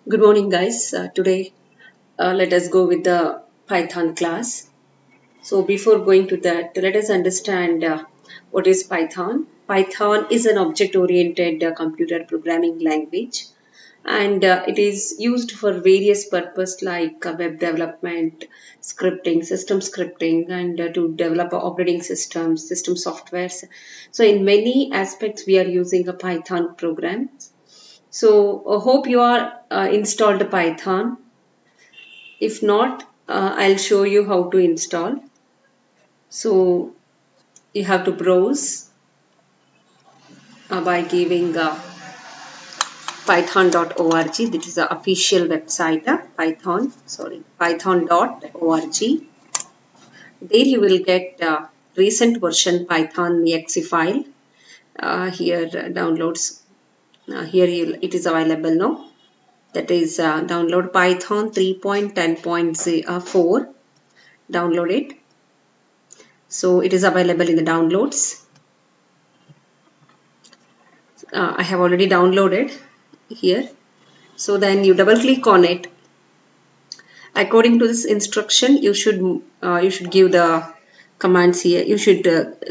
Good morning, guys. Today, let us go with the Python class. So, before going to that, let us understand what is Python. Python is an object-oriented computer programming language, and it is used for various purposes like web development, scripting, and to develop operating systems, system softwares. So, in many aspects, we are using a Python program. So hope you are installed Python. If not, I'll show you how to install. So you have to browse by giving python.org. This is the official website, python.org. There you will get recent version Python exe file. Here downloads. Here it is available now. That is download Python 3.10.4. Download it. So it is available in the downloads. I have already downloaded here. So then you double click on it. According to this instruction, you should give the commands here. You should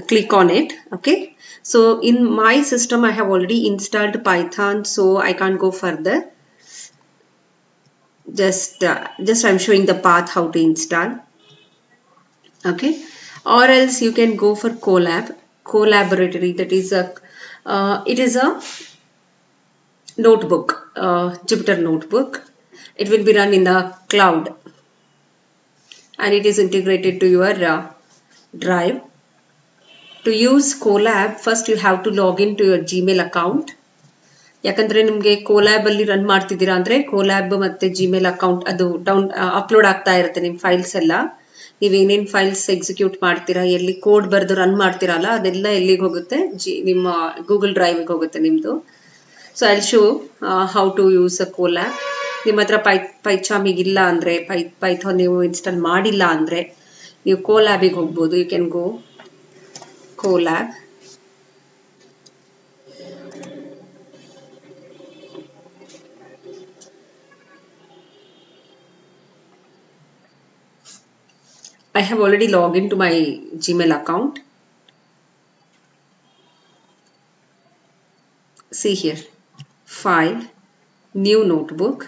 click on it. Okay. So in my system, I have already installed Python, so I can't go further. Just I'm showing the path how to install. Okay. Or else you can go for collaboratory. That is a it is a notebook, Jupyter notebook. It will be run in the cloud and it is integrated to your drive. To use Colab, first you have to log into your Gmail account. ಯಾಕಂದ್ರೆ ನಿಮಗೆ ಕೋಲ್ಯಾಬ್ ಅಲ್ಲಿ run ಮಾಡ್ತಿದ್ದೀರಾ ಅಂದ್ರೆ ಕೋಲ್ಯಾಬ್ ಮತ್ತೆ Gmail account ಅದು upload ಆಗ್ತಾ ಇರುತ್ತೆ ನಿಮ್ಮ ಫೈಲ್ಸ್ ಎಲ್ಲ. ನೀವೇನೇನು ಫೈಲ್ಸ್ ಎಕ್ಸಿಕ್ಯೂಟ್ ಮಾಡ್ತೀರಾ, ಎಲ್ಲಿ ಕೋಡ್ ಬರೆದು ರನ್ ಮಾಡ್ತೀರಲ್ಲ, ಅದೆಲ್ಲ ಎಲ್ಲಿಗೆ ಹೋಗುತ್ತೆ, ನಿಮ್ಮ ಗೂಗಲ್ ಡ್ರೈವ್ಗೆ ಹೋಗುತ್ತೆ ನಿಮ್ಮದು. So I show how to use a colab. ನಿಮ್ಮ ಹತ್ರ ಪೈಚಾಮ್ ಇಲ್ಲ ಅಂದರೆ ಪೈಥಾನ್ ನೀವು ಇನ್ಸ್ಟಾಲ್ ಮಾಡಿಲ್ಲ ಅಂದರೆ ನೀವು ಕೋಲ್ಯಾಬಿಗೆ ಹೋಗ್ಬೋದು. You can go colab. I have already logged into my Gmail account. See here, file, new notebook.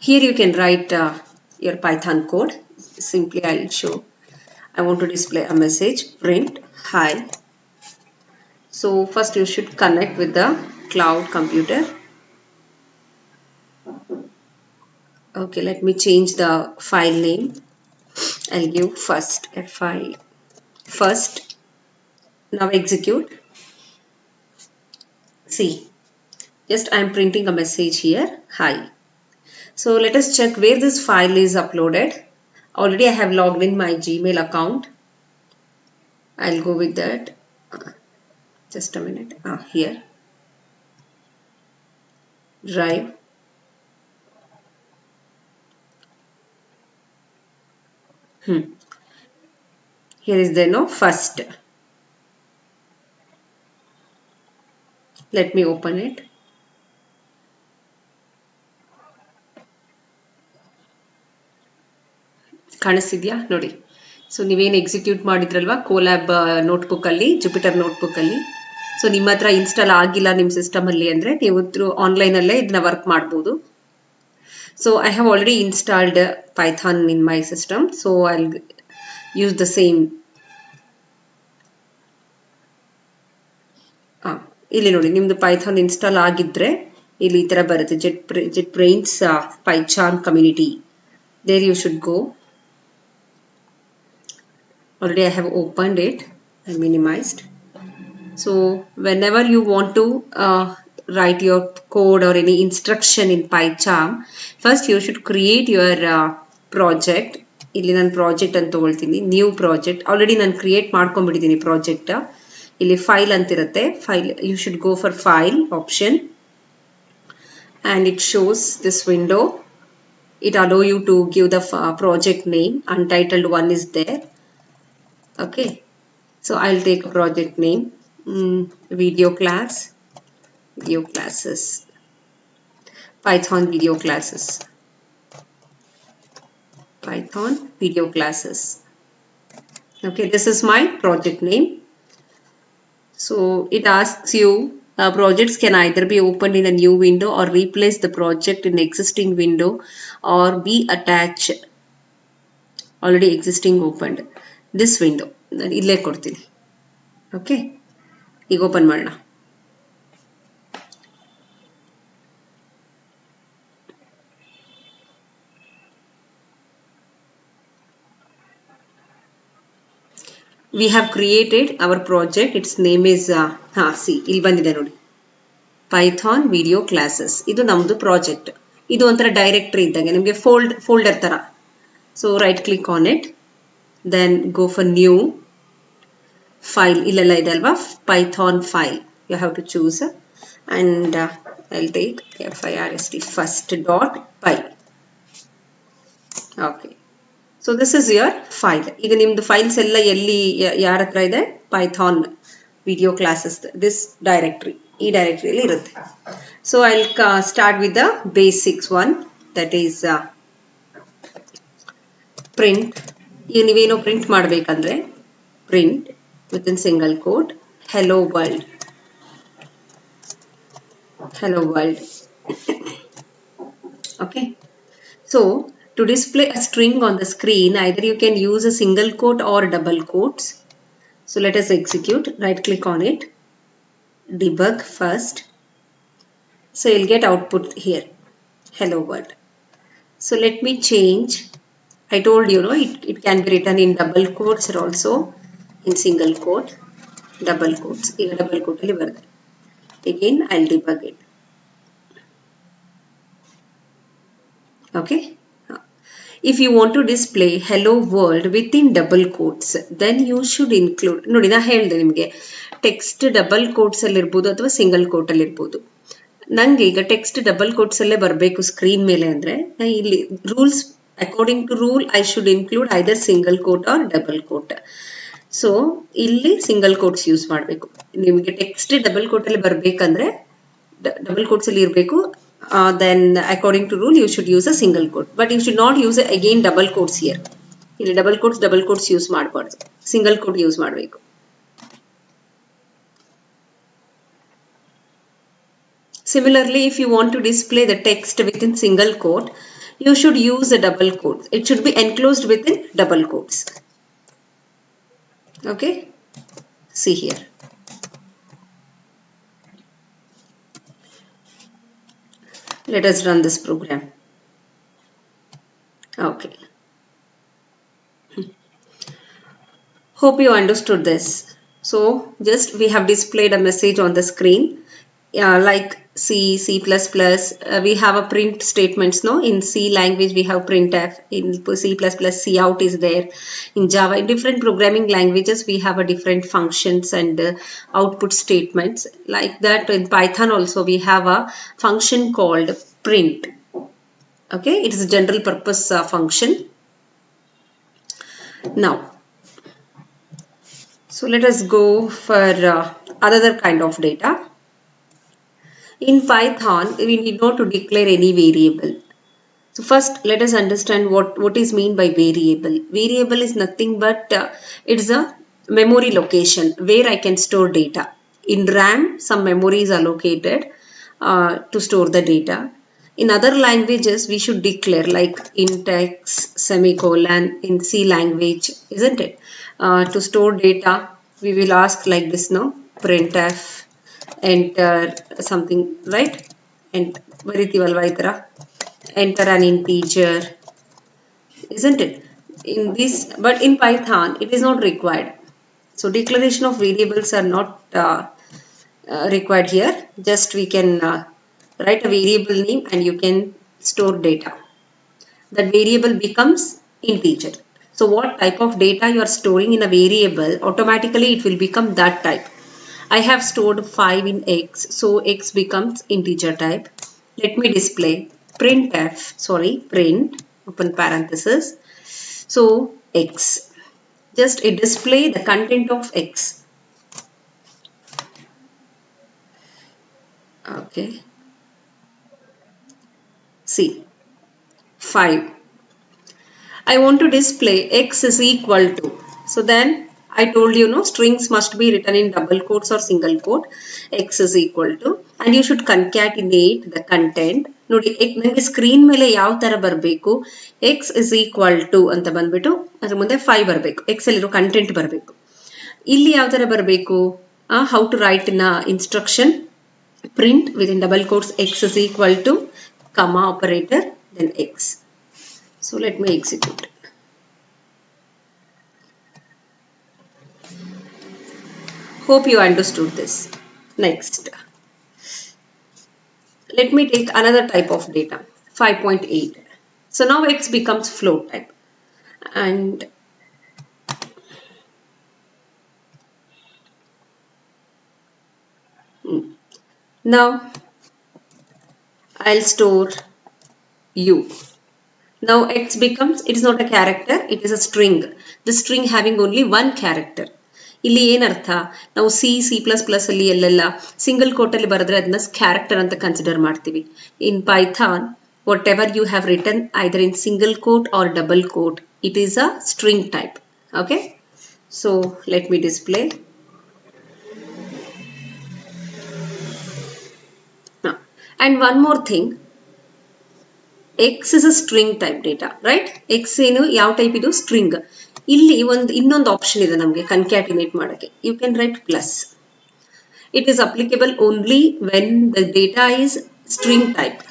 Here you can write your Python code. Simply I'll show. I want to display a message, print hi. So first you should connect with the cloud computer. Okay, let me change the file name. I'll give first fi first. Now execute. See, just I am printing a message here, hi. So let us check where this file is uploaded. Already I have logged in my Gmail account. I'll go with that. Just a minute. Here. Drive. Here is the first. Let me open it. ಕಾಣಿಸ್ತಿದ್ಯಾ ನೋಡಿ. So ನೀವೇನು execute ಮಾಡಿದ್ರಲ್ವಾ ಕೋಲ್ಯಾಬ್ ನೋಟ್ಬುಕ್ಕಲ್ಲಿ, Jupiter ನೋಟ್ಬುಕ್ಕಲ್ಲಿ, so ನಿಮ್ಮ ಹತ್ರ install ಆಗಿಲ್ಲ ನಿಮ್ಮ ಸಿಸ್ಟಮಲ್ಲಿ ಅಂದರೆ ನೀವು ಆನ್ಲೈನಲ್ಲೇ ಇದನ್ನ ವರ್ಕ್ ಮಾಡ್ಬೋದು. So I have already installed Python in my system, so I use the same. ಇಲ್ಲಿ ನೋಡಿ, ನಿಮ್ಮದು ಪೈಥಾನ್ ಇನ್ಸ್ಟಾಲ್ ಆಗಿದ್ದರೆ ಇಲ್ಲಿ ಈ ಥರ ಬರುತ್ತೆ, JetBrains PyCharm community. There you should go. Already I have opened it and minimized. So whenever you want to write your code or any instruction in PyCharm, first you should create your project. ಇಲ್ಲಿ ನಾನು project ಅಂತ ತಗೊಳ್ತೀನಿ, new project. Already ನಾನು create ಮಾಡ್ಕೊಂಡ್ಬಿಟ್ಟಿದ್ದೀನಿ project. ಇಲ್ಲಿ file ಅಂತಿರುತ್ತೆ, file you should go for file option and it shows this window. it allow you to give the project name. Untitled one is there. Okay, so I'll take a project name, video classes, Python video classes, Python video classes. Okay, this is my project name. So it asks you projects can either be opened in a new window or replace the project in existing window or be attached already existing opened. This window ನಾನು ಇಲ್ಲೇ ಕೊಡ್ತೀನಿ. Okay, ಈಗ open ಮಾಡೋಣ. We have created our project. Its name is see ಇಲ್ಲಿ ಬಂದಿದೆ ನೋಡಿ, Python video classes. ಇದು ನಮ್ಮದು ಪ್ರಾಜೆಕ್ಟ್. ಇದು ಒಂಥರ ಡೈರೆಕ್ಟರಿ ಇದ್ದಂಗೆ ನಿಮಗೆ ಫೋಲ್ಡರ್ ತರ. So right click on it, then go for new file. ಇಲ್ಲೆಲ್ಲ ಇದೆ ಅಲ್ವಾ, Python file. You have to choose and I'll take first.py. Okay. So this is your file. ಈಗ ನಿಮ್ದು ಫೈಲ್ಸ್ ಎಲ್ಲ ಎಲ್ಲಿ ಯಾರ ಹತ್ರ ಇದೆ, Python video classes, this directory, ಈ ಡೈರೆಕ್ಟರಿಯಲ್ಲಿ ಇರುತ್ತೆ. So I'll start with the basics one, that is print. ಈಗ ನೀವೇನೋ ಪ್ರಿಂಟ್ ಮಾಡಬೇಕಂದ್ರೆ print within single quote hello world. Okay, so to display a string on the screen, either you can use a single quote or double quotes. So let us execute. Right click on it, debug first. So you'll get output here, hello world. So let me change. I told you, it can be written in double quotes or also in single quote. Double quotes. Even double quote alli barde. Again I'll debug it. Okay. If you want to display hello world within double quotes, then you should include, ನೋಡಿ ನಾ ಹೇಳಿದೆ ನಿಮಗೆ, text double quotes ಅಲ್ಲಿ ಇರ್ಬೋದು ಅಥವಾ single coat ಅಲ್ಲಿ ಇರ್ಬೋದು. ನಂಗೆ ಈಗ ಟೆಕ್ಸ್ಟ್ ಡಬಲ್ ಕೋಟ್ಸ್ ಅಲ್ಲೇ ಬರಬೇಕು ಸ್ಕ್ರೀನ್ ಮೇಲೆ ಅಂದ್ರೆ ಇಲ್ಲಿ rules, according to rule I should include either single quote or double quote. So ಇಲ್ಲಿ ಸಿಂಗಲ್ ಕೋಟ್ಸ್ ಯೂಸ್ ಮಾಡಬೇಕು. ನಿಮಗೆ ಟೆಕ್ಸ್ಟ್ ಡಬಲ್ ಕೋಟ್ ಅಲ್ಲಿ ಬರಬೇಕಂದ್ರೆ ಡಬಲ್ ಕೋಟ್ಸ್ ಅಲ್ಲಿ ಇರಬೇಕು. Then according to rule you should use a single quote, but you should not use again double quotes here. ಇಲ್ಲಿ double quotes use ಮಾಡಬಾರ್ದು, single quote use ಮಾಡಬೇಕು. Similarly, if you want to display the text within single quote, you should use a double quote. It should be enclosed within double quotes. Okay, see here. Let us run this program. Okay. Hope you understood this. So just we have displayed a message on the screen. Like C, C++, we have a print statements, no? In C language we have printf, in C++ cout is there. In Java, in different programming languages we have a different functions and output statements. Like that in Python also we have a function called print. Okay, it is a general purpose function. Now, so let us go for another kind of data. In Python, we need not to declare any variable. So first, let us understand what is mean by variable. Variable is nothing but it is a memory location where I can store data. In RAM, some memory is allocated to store the data. In other languages, we should declare like int x semicolon in C language, isn't it? To store data, we will ask like this, no? Printf. Enter something, right? And enter an integer, isn't it? In this, but in Python it is not required. So declaration of variables are not required here. Just we can write a variable name and you can store data. That variable becomes integer. So what type of data you are storing in a variable, automatically it will become that type. I have stored 5 in x, so x becomes integer type. Let me display. print open parenthesis. So X, just it display the content of X. Okay, see 5. I want to display X is equal to. So then I told you, no, strings must be written in double quotes or single quote. X is equal to, and you should concatenate the content. ನೋಡಿ ನನಗೆ screen ಮೇಲೆ ಯಾವ ತರ ಬರಬೇಕು, X is equal to ಅಂತ ಬಂದ್ಬಿಟ್ಟು ಅದ್ರ ಮುಂದೆ 5 ಬರಬೇಕು, X ಅಲ್ಲಿರೋ ಕಂಟೆಂಟ್ ಬರಬೇಕು. ಇಲ್ಲಿ ಯಾವ ತರ ಬರಬೇಕು, how to write in instruction, print within double quotes X is equal to comma operator then X. So let me execute. Hope you understood this. Next, let me take another type of data, 5.8. So now X becomes float type, and now I'll store U. Now X becomes, it is not a character, it is a string. The string having only one character. ಇಲ್ಲಿ ಏನರ್ಥ, ನಾವು C plus plus ಅಲ್ಲಿ ಎಲ್ಲೆಲ್ಲ single coat ಅಲ್ಲಿ ಬರೆದ್ರೆ ಅದನ್ನ character ಅಂತ consider ಮಾಡ್ತೀವಿ. In Python, whatever you have written either in single quote or double quote, it is a string type. Okay, so let me display. And one more thing, X is a string type data, right? X ಏನು ಯಾವ type ಇದು, string. ಇಲ್ಲಿ ಇನ್ನೊಂದು option ಇದೆ ನಮಗೆ concatenate ಮಾಡೋಕ್ಕೆ. You can write plus. It is applicable only when the data is string type.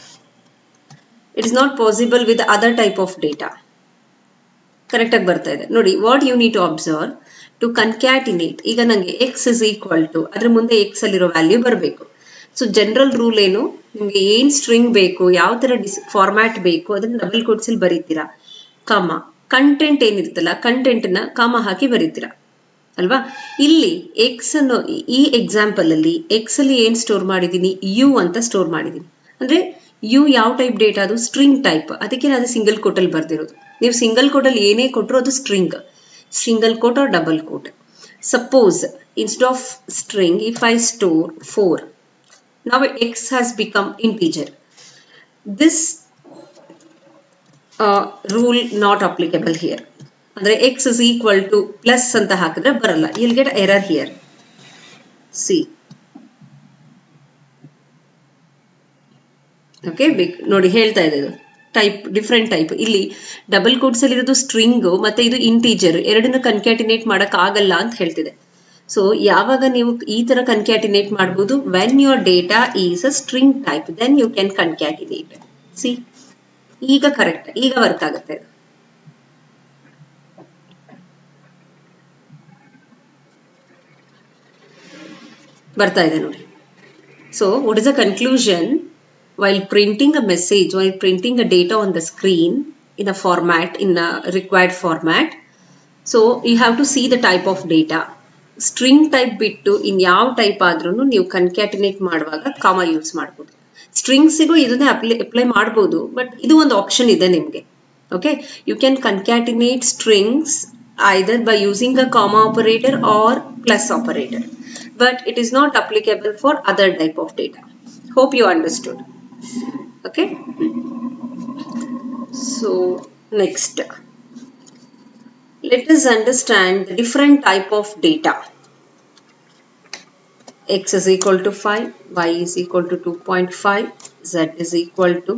It is not possible with other type of data. Correct ಆಗಿ ಬರ್ತಾ ಇದೆ ನೋಡಿ. What you need to observe, to concatenate, ಈಗ ನನಗೆ X is equal to ಅದ್ರ ಮುಂದೆ X ಅಲ್ಲಿರೋ value ಬರಬೇಕು. ಸೊ ಜನರಲ್ ರೂಲ್ ಏನು, ನಿಮಗೆ ಏನ್ ಸ್ಟ್ರಿಂಗ್ ಬೇಕು, ಯಾವ ತರ ಫಾರ್ಮ್ಯಾಟ್ ಬೇಕು ಅದನ್ನ ಡಬಲ್ ಕೋಟ್ಸ್ ಅಲ್ಲಿ ಬರೀತೀರಾ, ಕಾಮ. ಕಂಟೆಂಟ್ ಏನಿರುತ್ತಲ್ಲ ಕಂಟೆಂಟ್ ನ ಕಾಮ ಹಾಕಿ ಬರೀತೀರಾ ಅಲ್ವಾ. ಇಲ್ಲಿ X ಅನ್ನು, ಈ ಎಕ್ಸಾಂಪಲ್ ಅಲ್ಲಿ X ಅಲ್ಲಿ ಏನ್ ಸ್ಟೋರ್ ಮಾಡಿದೀನಿ, U ಅಂತ ಸ್ಟೋರ್ ಮಾಡಿದೀನಿ. ಅಂದ್ರೆ U ಯಾವ ಟೈಪ್ ಡೇಟಾ, ಅದು ಸ್ಟ್ರಿಂಗ್ ಟೈಪ್. ಅದಕ್ಕೆ ನಾನು ಸಿಂಗಲ್ ಕೋಟ್ ಅಲ್ಲಿ ಬರ್ದಿರೋದು. ನೀವು ಸಿಂಗಲ್ ಕೋಟ್ ಅಲ್ಲಿ ಏನೇ ಕೊಟ್ಟರು ಅದು string, single quote or double quote. Suppose instead of string if I store 4, now X has become integer. This rule not applicable here. Andre X is equal to plus anta hakidre baralla. You'll get error here. See. Okay, ನೋಡಿ ಹೇಳ್ತಾ ಇದೆ ಇದು type different type. ಇಲ್ಲಿ double quotes ಅಲ್ಲಿ ಇರೋದು string ಮತ್ತೆ ಇದು integer, ಎರಡನ್ನು ಕನ್ಕ್ಯಾಟಿನೇಟ್ ಮಾಡಕ್ ಆಗಲ್ಲ ಅಂತ ಹೇಳ್ತಿದೆ. ಸೊ ಯಾವಾಗ ನೀವು ಈ ತರ ಕನ್ಕ್ಯಾಟಿನೇಟ್ ಮಾಡಬಹುದು, when your data is a string type then you can concatenate. See, ಈಗ ಕರೆಕ್ಟ್, ಈಗ ವರ್ಕ್ ಆಗುತ್ತೆ. ಬರ್ತಾ ಇದೆ ನೋಡಿ. So what is the conclusion? while printing a message, while printing a data on the screen in a format, in a required format, so you have to see the type of data. String type ಬಿಟ್ಟು ಇನ್ ಯಾವ type ಆದ್ರೂ ನೀವು ಕನ್ಕ್ಯಾಟಿನೇಟ್ ಮಾಡುವಾಗ ಕಾಮ use ಮಾಡ್ಬೋದು. ಸ್ಟ್ರಿಂಗ್ಸಿಗೂ ಇದನ್ನೇ apply ಮಾಡ್ಬೋದು, but ಇದು ಒಂದು ಆಪ್ಷನ್ ಇದೆ ನಿಮಗೆ. Okay, you can concatenate strings either by using a comma operator or plus operator, but it is not applicable for other type of data. Hope you understood. Okay, so next let us understand the different type of data. X is equal to 5, Y is equal to 2.5, Z is equal to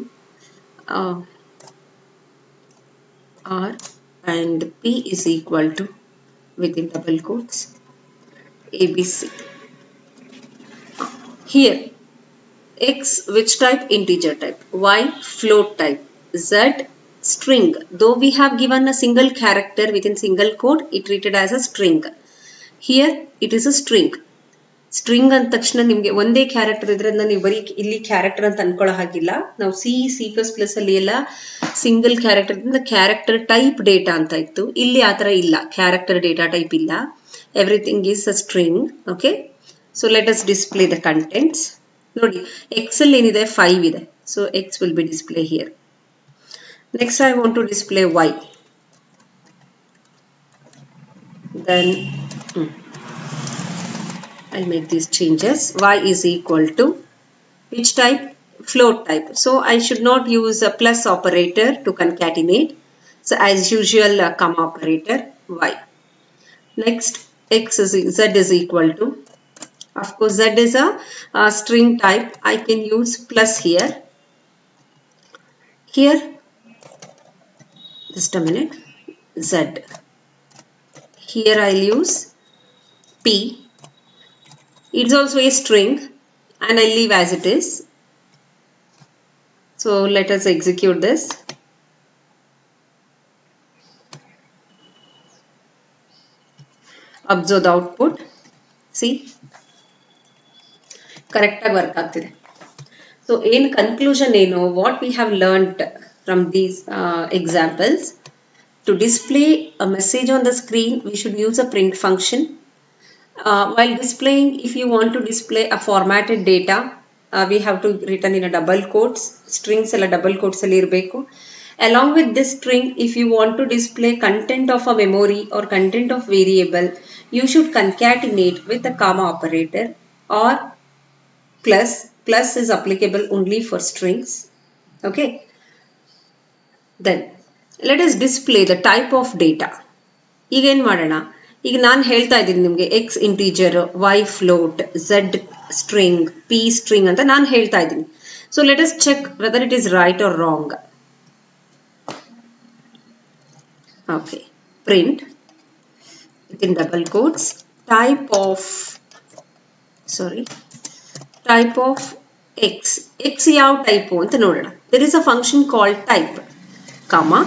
R, and P is equal to, within double quotes, ABC. Here X which type? Integer type. Y float type. Z string. Though we have given a single character within single quote, it treated as a string. Here it is a string. String ಅಂದ ತಕ್ಷಣ ನಿಮ್ಗೆ ಒಂದೇ character ಇದ್ರಿಂದ ನೀವು ಬರೀ ಇಲ್ಲಿ character ಅಂತ ಅನ್ಕೊಳ್ಳೋ ಹಾಗಿಲ್ಲ. ನಾವು ಸಿ++ ಅಲ್ಲಿ ಎಲ್ಲ ಸಿಂಗಲ್ ಕ್ಯಾರೆಕ್ಟರ್ ಇಂದ ಕ್ಯಾರೆಕ್ಟರ್ ಟೈಪ್ ಡೇಟಾ ಅಂತ ಇತ್ತು. ಇಲ್ಲಿ ಆತರ ಇಲ್ಲ, ಕ್ಯಾರೆಕ್ಟರ್ ಡೇಟಾ ಟೈಪ್ ಇಲ್ಲ, everything is a string. Okay, so let us display the contents. ನೋಡಿ, ಎಕ್ಸ್ ಅಲ್ಲಿ ಏನಿದೆ 5 ಇದೆ, So X will be displayed here. Next I want to display Y. Then I'll make these changes. Y is equal to which type? Float type. So I should not use a plus operator to concatenate. So as usual, comma operator Y. Next, Z is equal to, of course, Z is a string type. I can use plus here. Here, just a minute, Z. Here I'll use P. It's also a string and I'll leave as it is. So let us execute this. Observe the output. See, correct work ಆಗ್ತಿದೆ. So in conclusion, what we have learned from these examples, to display a message on the screen, we should use a print function. While displaying, if you want to display a formatted data, we have to written in a double quotes, strings alla double quotes alli irbeku. Along with this string, if you want to display content of a memory or content of variable, you should concatenate with a comma operator, or plus is applicable only for strings. Okay. Then let us display the type of data. ಈಗ ಏನು ಮಾಡೋಣ, ಈಗ ನಾನು ಹೇಳ್ತಾ ಇದ್ದೀನಿ ನಿಮಗೆ X integer, Y float, Z string, P string ಅಂತ ನಾನು ಹೇಳ್ತಾ ಇದ್ದೀನಿ. So let us check whether it is right or wrong. Okay, print within double quotes type of x. x ಯಾವ ಟೈಪ್ ಅಂತ ನೋಡೋಣ. there is a function called type, comma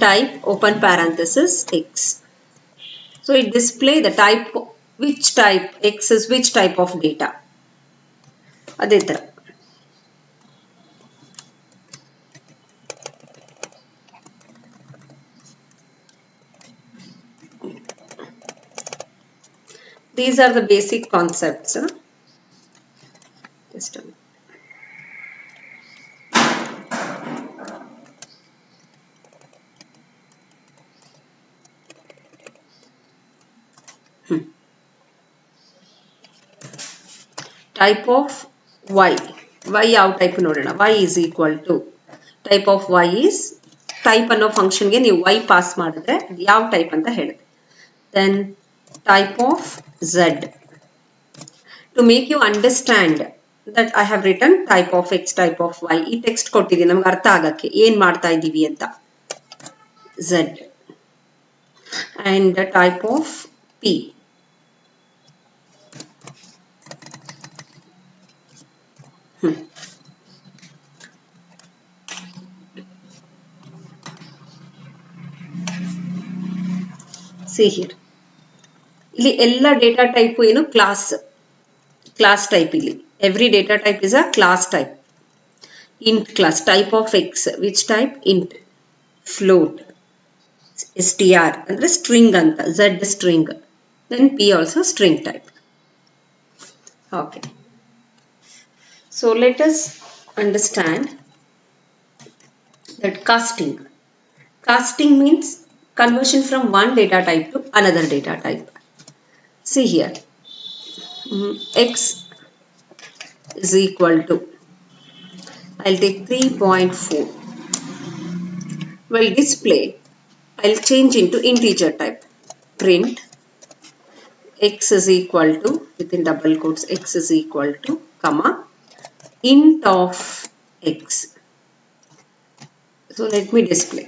type open parenthesis x. So it display the type, which type x is which type of data. ಅದೇ ತರ these are the basic concepts. Just a minute. Type of y ಯಾವ type ನೋಡೋಣ. y is equal to type of y is, type ಅನ್ನೋ ಫಂಕ್ಷನ್ಗೆ ನೀವು y pass ಮಾಡಿದ್ರೆ ಯಾವ type ಅಂತ ಹೇಳುತ್ತೆ. then type of z. to make you understand that I have written type of x, type of y, ಈ text ಕೊಟ್ಟಿದ್ದೀನಿ ನಮ್ಗೆ ಅರ್ಥ ಆಗಕ್ಕೆ ಏನ್ ಮಾಡ್ತಾ ಇದ್ದೀವಿ ಅಂತ. z and the type of p. See here, ಇಲ್ಲಿ ಎಲ್ಲ ಡೇಟಾ ಟೈಪ್ ಏನು ಕ್ಲಾಸ್ ಟೈಪ್. ಇಲ್ಲಿ every data type is a class type. Int class, type of X which type, int, float, str ಅಂದ್ರೆ ಸ್ಟ್ರಿಂಗ್ ಅಂತ, z string, then p also string type. okay, so let us understand that casting means conversion from one data type to another data type. See here, x is equal to, I'll take 3.4. Well, display, I'll change into integer type. print x is equal to, within double quotes, x is equal to, comma, int of x. So let me display.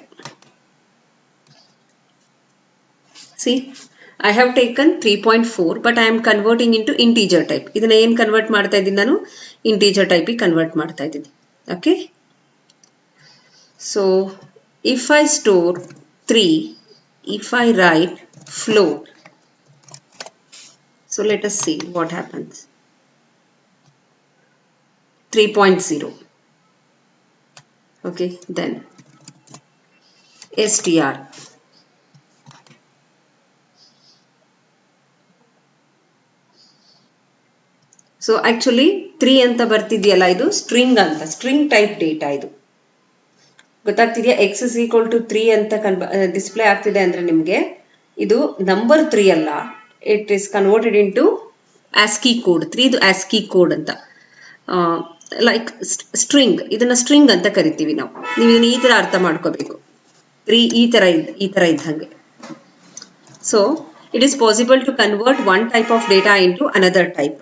See, I have taken 3.4 but I am converting into integer type. ಇದನ್ನ ಏನು convert ಮಾಡ್ತಾ ಇದ್ದೀನಿ ನಾನು, integer type ಗೆ convert ಮಾಡ್ತಾ ಇದ್ದೀನಿ. okay, so if I store 3, if I write float, so let us see what happens. 3.0. okay, then str, so so actually 3 ಅಂತ ಬರ್ತಿದೆಯಲ್ಲ, ಇದು ಸ್ಟ್ರಿಂಗ್ ಅಂತ, ಸ್ಟ್ರಿಂಗ್ ಟೈಪ್ ಡೇಟಾ ಇದು. ಗೊತ್ತಾಗ್ತಿದೆಯಾ? ಎಕ್ಸ್ ಇಸ್ ಈಕ್ವಲ್ ಟು 3 ಅಂತ display ಆಗ್ತಿದೆ ಅಂದ್ರೆ ನಿಮಗೆ ಇದು ನಂಬರ್ 3 ಅಲ್ಲ, it is converted into ASCII code. 3 ASCII code ಅಂತ, ಲೈಕ್ ಸ್ಟ್ರಿಂಗ್. ಇದನ್ನ ಸ್ಟ್ರಿಂಗ್ ಅಂತ ಕರಿತೀವಿ ನಾವು. ನೀವು ಇದನ್ನ ಈ ತರ ಅರ್ಥ ಮಾಡ್ಕೋಬೇಕು. 3 ಈ ತರ ಇದ್ದಂಗೆ. So it is possible to convert one type of data into another type.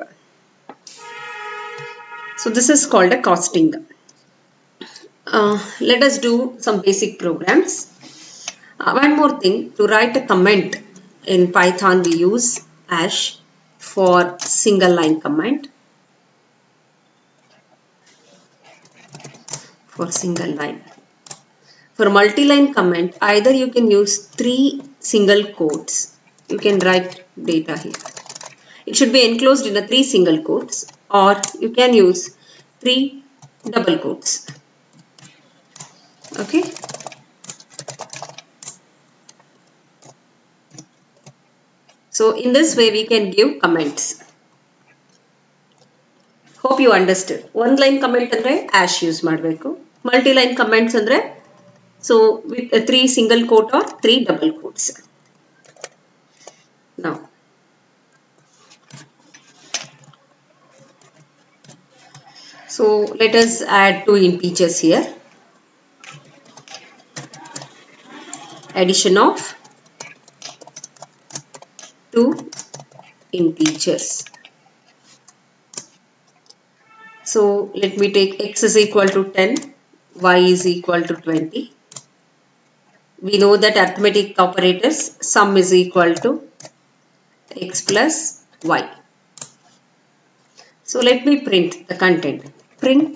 So this is called a costing. Let us do some basic programs. One more thing, to write a comment in Python we use hash for single line comment. For single line. For multi-line comment, either you can use 3 single quotes. You can write data here. It should be enclosed in a 3 single quotes, or you can use 3 double quotes. Okay. So in this way we can give comments. Hope you understood. One line comment andre hash use ಮಾಡಬೇಕು. Multi line comments andre so with 3 single quote or 3 double quotes. Now so let us add 2 integers here. Addition of 2 integers. So let me take x is equal to 10, y is equal to 20. We know that arithmetic operators, sum is equal to x plus y. So let me print the content. Print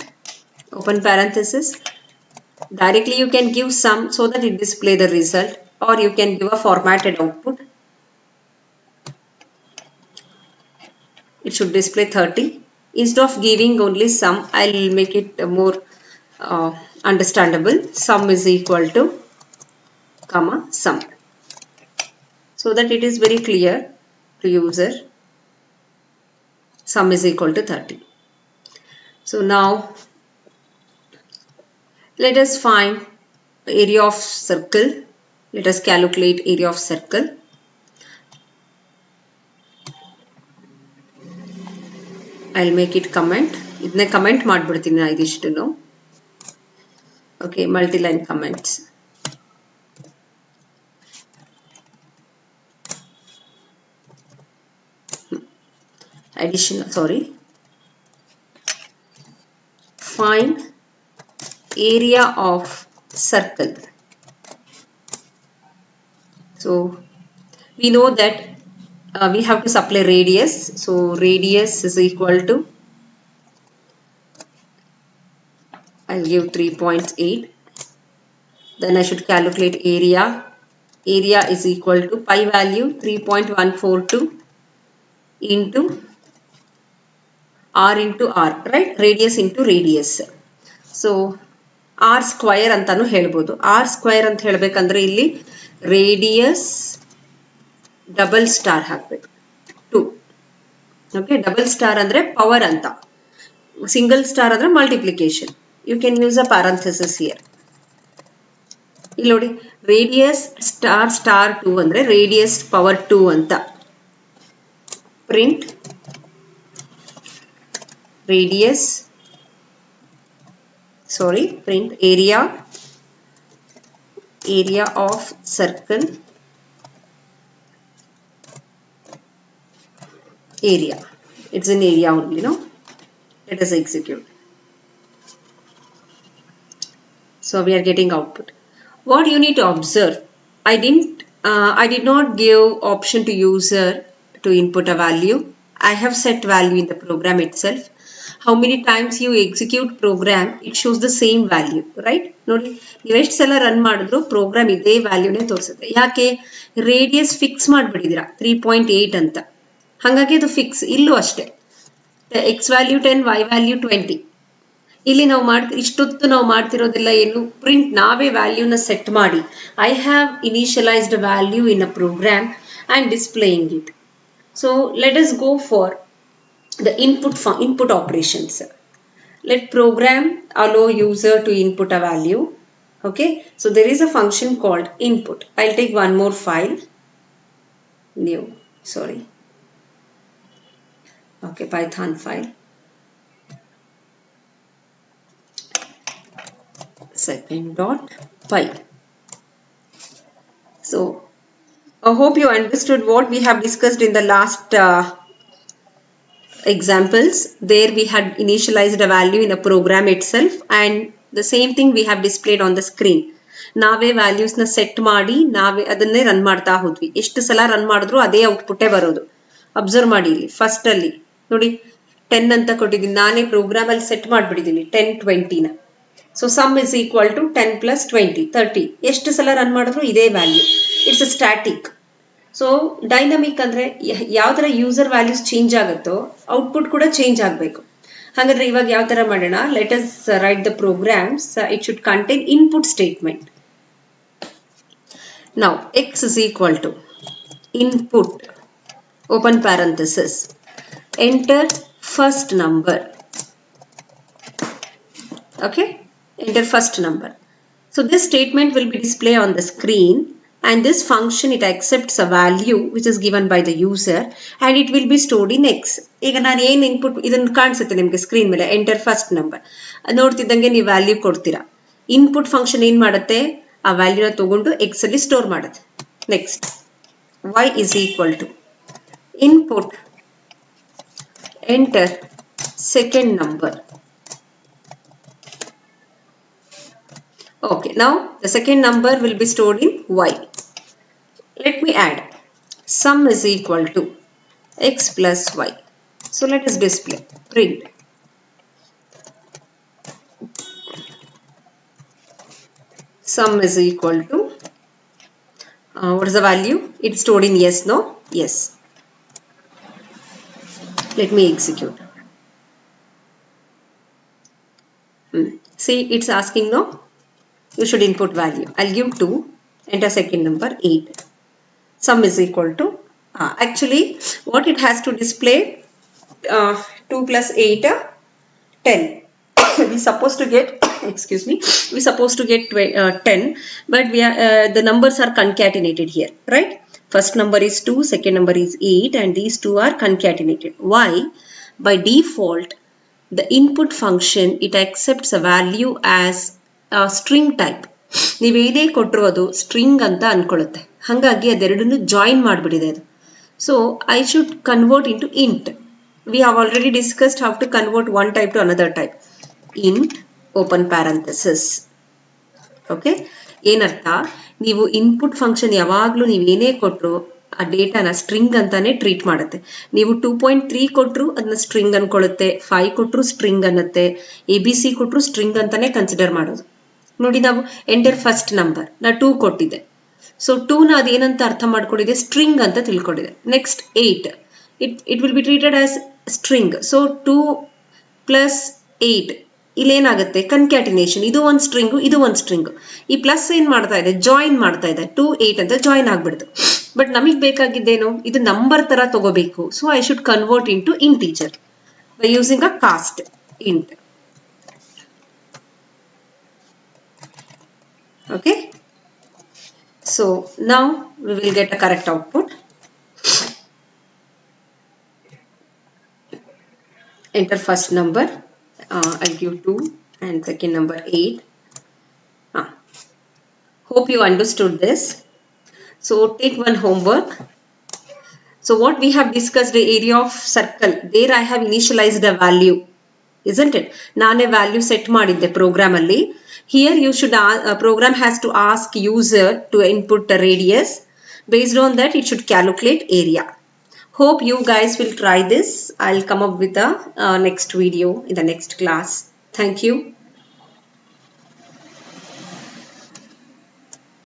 open parenthesis. Directly you can give sum so that it display the result, or you can give a formatted output. It should display 30. Instead of giving only sum, I'll make it more understandable. Sum is equal to comma sum, so that it is very clear to user. Sum is equal to 30. So now let us find area of circle. Let us calculate area of circle. I'll make it comment. ಇದನ್ನ comment ಮಾಡ್ಬಿಡ್ತೀನಿ ನಾನು ಇದಿಷ್ಟನ್ನು. Okay, multi-line comments. Addition, sorry. Find area of circle. So we know that we have to supply radius. So radius is equal to, I'll give 3.8. Then I should calculate area. Area is equal to pi value 3.142 into r into r, right? Radius into radius. So r square ಅಂತಾನು ಹೇಳ್ಬೋದು. r square ಅಂತ ಹೇಳಬೇಕಂದ್ರೆ ಇಲ್ಲಿ radius double star ಹಾಕಬೇಕು 2. Okay, double star ಅಂದ್ರೆ power ಅಂತ, single star ಅಂದ್ರೆ multiplication. You can use a parenthesis here. ಇಲ್ಲಿ ನೋಡಿ, ರೇಡಿಯಸ್ ಸ್ಟಾರ್ ಸ್ಟಾರ್ 2 ಅಂದ್ರೆ ರೇಡಿಯಸ್ ಪವರ್ 2 ಅಂತ. Print radius, sorry, print area of circle, area. It's an area only, no? Let us execute. So we are getting output. What you need to observe, I did not give option to user to input a value. I have set value in the program itself. How many times you execute program, it shows the same value, right? ನೋಡಿ, ನೀವು ಎಷ್ಟು ಸಲ run ಮಾಡಿದ್ರು program ಇದೇ ವ್ಯಾಲ್ಯೂನೇ ತೋರಿಸುತ್ತೆ. ಯಾಕೆ? Radius fix ಮಾಡಿಬಿಟ್ಟಿದ್ದೀರಾ 3.8 ಅಂತ, ಹಾಗಾಗಿ ಅದು ಫಿಕ್ಸ್. ಇಲ್ಲೂ ಅಷ್ಟೇ, ಎಕ್ಸ್ ವ್ಯಾಲ್ಯೂ 10, ವೈ ವ್ಯಾಲ್ಯೂ 20. ಇಲ್ಲಿ ನಾವು ಇಷ್ಟೊತ್ತು ನಾವು ಮಾಡ್ತಿರೋದೆಲ್ಲ ಏನು? ಪ್ರಿಂಟ್. ನಾವೇ ವ್ಯಾಲ್ಯೂನ ಸೆಟ್ ಮಾಡಿ, I have initialised value in a program and displaying it. So let us go for the input operations. Let program allow user to input a value. Okay, so there is a function called input. I'll take one more file. New, sorry. Okay, Python file. Second.py. So I hope you understood what we have discussed in the last examples. There we had initialized a value in a program itself, and the same thing we have displayed on the screen. ನಾವೇ values ನ set ಮಾಡಿ ನಾವೇ ಅದನ್ನೇ run ಮಾಡ್ತಾ ಹೋದ್ವಿ. ಎಷ್ಟು ಸಲ run ಮಾಡಿದ್ರು ಅದೇ ಔಟ್ಪುಟ್ಟೇ ಬರೋದು. ಅಬ್ಸರ್ವ್ ಮಾಡಿ ಇಲ್ಲಿ ಫಸ್ಟ್ ಅಲ್ಲಿ ನೋಡಿ 10 ಅಂತ ಕೊಟ್ಟಿದ್ದೀನಿ. ನಾನೇ ಪ್ರೋಗ್ರಾಮ್ ಅಲ್ಲಿ ಸೆಟ್ ಮಾಡಿಬಿಟ್ಟಿದ್ದೀನಿ 10 20ನ. So sum is equal to 10 plus 20 30. ಎಷ್ಟು ಸಲ ರನ್ ಮಾಡಿದ್ರು ಇದೇ value. It's a static. So dynamic ಅಂದ್ರೆ ಯಾವ ತರ ಯೂಸರ್ ವ್ಯಾಲ್ಯೂಸ್ ಚೇಂಜ್ ಆಗುತ್ತೋ ಔಟ್ಪುಟ್ ಕೂಡ ಚೇಂಜ್ ಆಗಬೇಕು. ಹಾಗಾದ್ರೆ ಇವಾಗ ಯಾವ ತರ ಮಾಡೋಣ? Let us write the programs. It should contain input statement. Now x is equal to input open parenthesis enter first number. Okay, enter first number. So this statement will be displayed on the screen, and this function it accepts a value which is given by the user and it will be stored in x. ಈಗ ನಾನು ಏನು input ಇದನ್ನು ಕಾಣಿಸುತ್ತೆ ನಿಮಗೆ screen ಮೇಲೆ enter first number ನೋಡ್ತಿದ್ದಂಗೆ ನೀವು value ಕೊಡ್ತೀರಾ. Input function ಏನ್ ಮಾಡುತ್ತೆ? ಆ ವ್ಯಾಲ್ಯೂನ ತಗೊಂಡು ಎಕ್ಸ್ ಅಲ್ಲಿ ಸ್ಟೋರ್ ಮಾಡುತ್ತೆ. Next y is equal to input enter second number. Okay, now the second number will be stored in y. Let me add sum is equal to x plus y. So let us display print sum is equal to what is the value? It's stored in yes, no? Yes. Let me execute. See, it's asking no? You should input value. I'll give 2, enter second number 8. Sum is equal to, actually what it has to display, 2 plus 8, 10. We supposed to get, excuse me, we supposed to get 10, but we are, the numbers are concatenated here, right? First number is 2, second number is 8, and these two are concatenated. Why? By default, the input function, it accepts a value as a string type. ನೀವು ಏನೇ ಕೊಟ್ಟರು ಅದು string ಅಂತ ಅನ್ಕೊಳ್ಳುತ್ತೆ. ಹಾಗಾಗಿ ಅದೆರಡನ್ನು join ಮಾಡಿಬಿಟ್ಟಿದೆ ಅದು. So I should convert into int. We have already discussed how to convert one type to another type. Int open parenthesis. Okay, ಏನರ್ಥ? ನೀವು ಇನ್ಪುಟ್ ಫಂಕ್ಷನ್ ಯಾವಾಗಲೂ ನೀವು ಏನೇ ಕೊಟ್ಟರು ಆ ಡೇಟಾನ ಸ್ಟ್ರಿಂಗ್ ಅಂತಾನೆ ಟ್ರೀಟ್ ಮಾಡುತ್ತೆ. ನೀವು 2.3 ಕೊಟ್ಟರು ಅದನ್ನ ಸ್ಟ್ರಿಂಗ್ ಅನ್ಕೊಳ್ಳುತ್ತೆ, 5 ಕೊಟ್ಟರು ಸ್ಟ್ರಿಂಗ್ ಅನ್ನತ್ತೆ, ABC ಕೊಟ್ಟರು ಸ್ಟ್ರಿಂಗ್ ಅಂತಾನೆ ಕನ್ಸಿಡರ್ ಮಾಡೋದು. ನೋಡಿ, ನಾವು ಎಂಟರ್ ಫಸ್ಟ್ ನಂಬರ್ ನಾ 2 ಕೊಟ್ಟಿದ್ದೆ. ಸೊ 2ನ ಅದೇನಂತ ಅರ್ಥ ಮಾಡ್ಕೊಂಡಿದೆ? ಸ್ಟ್ರಿಂಗ್ ಅಂತ ತಿಳ್ಕೊಂಡಿದೆ. Next 8, it will be treated as string. So 2 plus 8 ಇಲ್ಲೇನಾಗುತ್ತೆ? ಕನ್ಕ್ಯಾಟಿನೇಷನ್. ಇದು ಒಂದು ಸ್ಟ್ರಿಂಗು, ಇದು ಒಂದು ಸ್ಟ್ರಿಂಗು. ಈ ಪ್ಲಸ್ ಏನ್ ಮಾಡ್ತಾ ಇದೆ? ಜಾಯಿನ್ ಮಾಡ್ತಾ ಇದೆ. 2 8 ಅಂತ ಜಾಯಿನ್ ಆಗ್ಬಿಡ್ತು. ಬಟ್ ನಮಗೆ ಬೇಕಾಗಿದ್ದೇನು? ಇದು ನಂಬರ್ ತರ ತಗೋಬೇಕು. So I should convert into integer by using a cost int. Okay, so now we will get a correct output. Enter first number, I'll give 2 and second number 8. Hope you understood this. So take one homework. So what we have discussed, the area of circle, there I have initialized a value, isn't it? Nane value set madidde program alli. Here you should program has to ask user to input the radius. Based on that it should calculate area. Hope you guys will try this. I'll come up with a next video in the next class. Thank you.